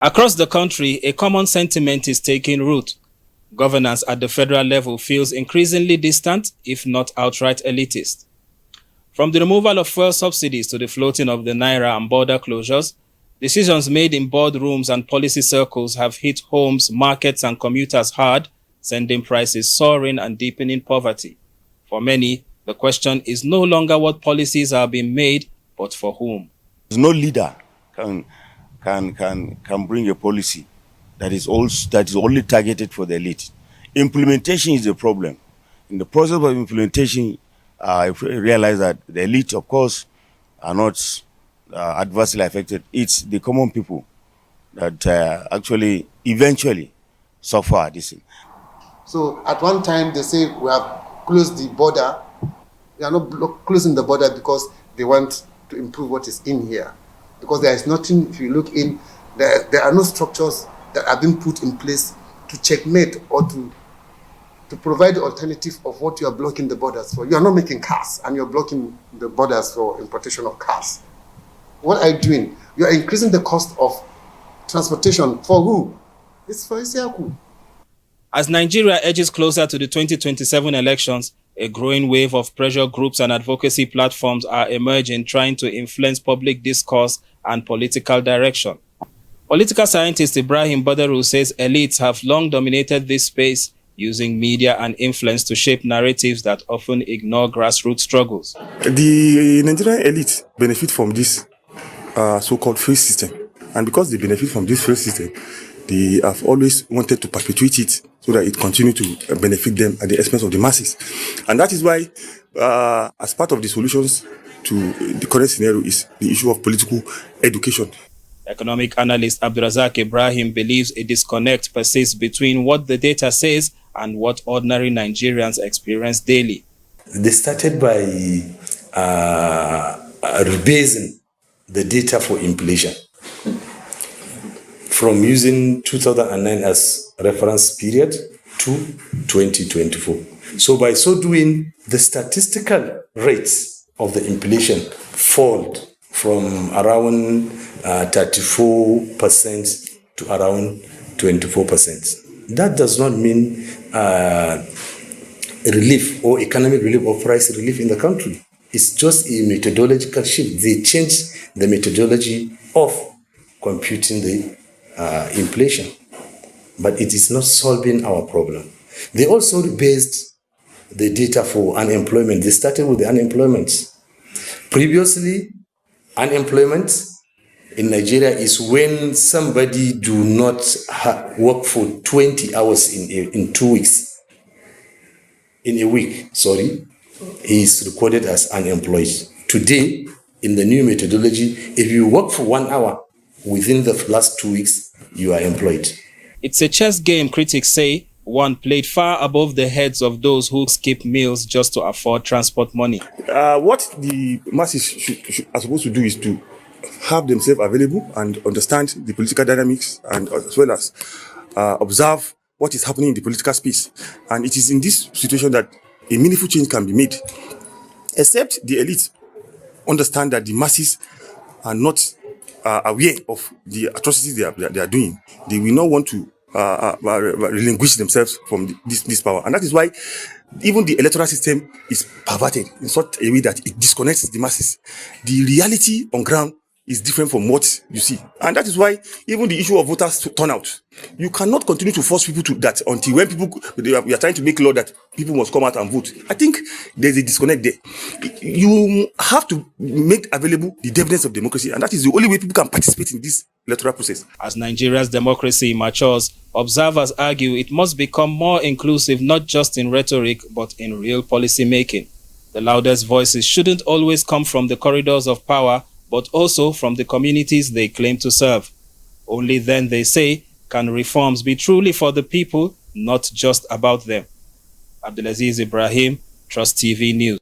Across the country, a common sentiment is taking root. Governance at the federal level feels increasingly distant, if not outright elitist. From the removal of fuel subsidies to the floating of the naira and border closures, decisions made in boardrooms and policy circles have hit homes, markets, and commuters hard, sending prices soaring and deepening poverty. For many, the question is no longer what policies are being made, but for whom. No leader can bring a policy that is only targeted for the elite. Implementation is the problem. In the process of implementation, I realize that the elite, of course, are not adversely affected. It's the common people that actually eventually suffer this. So at one time they say we have closed the border. They are not closing the border because they want to improve what is in here. Because there is nothing, if you look in, there are no structures that have been put in place to checkmate or to provide the alternative of what you are blocking the borders for. You are not making cars and you're blocking the borders for importation of cars. What are you doing? You are increasing the cost of transportation for who? It's for Isiaku. As Nigeria edges closer to the 2027 elections, a growing wave of pressure groups and advocacy platforms are emerging, trying to influence public discourse and political direction. Political scientist Ibrahim says elites have long dominated this space, using media and influence to shape narratives that often ignore grassroots struggles. The Nigerian elite benefit from this so-called free system. And because they benefit from this free system, they have always wanted to perpetuate it so that it continue to benefit them at the expense of the masses. And that is why, as part of the solutions to the current scenario, is the issue of political education. Economic analyst Ibrahim believes a disconnect persists between what the data says and what ordinary Nigerians experience daily. They started by rebasing the data for inflation from using 2009 as reference period to 2024. So by so doing, the statistical rates of the inflation fall from around 34% to around 24%. That does not mean relief or economic relief or price relief in the country. It's just a methodological shift. They changed the methodology of computing the inflation, but it is not solving our problem. They also rebased the data for unemployment. They started with the unemployment. Previously, unemployment in Nigeria is when somebody do not work for 20 hours in 2 weeks. In a week, he is recorded as unemployed. Today, in the new methodology, if you work for 1 hour within the last 2 weeks, you are employed. It's a chess game, critics say, one played far above the heads of those who skip meals just to afford transport money. What the masses are supposed to do is to have themselves available and understand the political dynamics, and as well as observe what is happening in the political space. And it is in this situation that a meaningful change can be made. Except the elite understand that the masses are not aware of the atrocities they are doing. They will not want to relinquish themselves from this power. And that is why even the electoral system is perverted in such a way that it disconnects the masses. The reality on ground is different from what you see. And that is why even the issue of voters turnout, you cannot continue to force people to that until when we are trying to make law that people must come out and vote. I think there's a disconnect there. You have to make available the evidence of democracy, and that is the only way people can participate in this electoral process. As Nigeria's democracy matures, observers argue it must become more inclusive, not just in rhetoric, but in real policy making. The loudest voices shouldn't always come from the corridors of power, but also from the communities they claim to serve. Only then, they say, can reforms be truly for the people, not just about them. Abdulazeez Ibrahim, Trust TV News.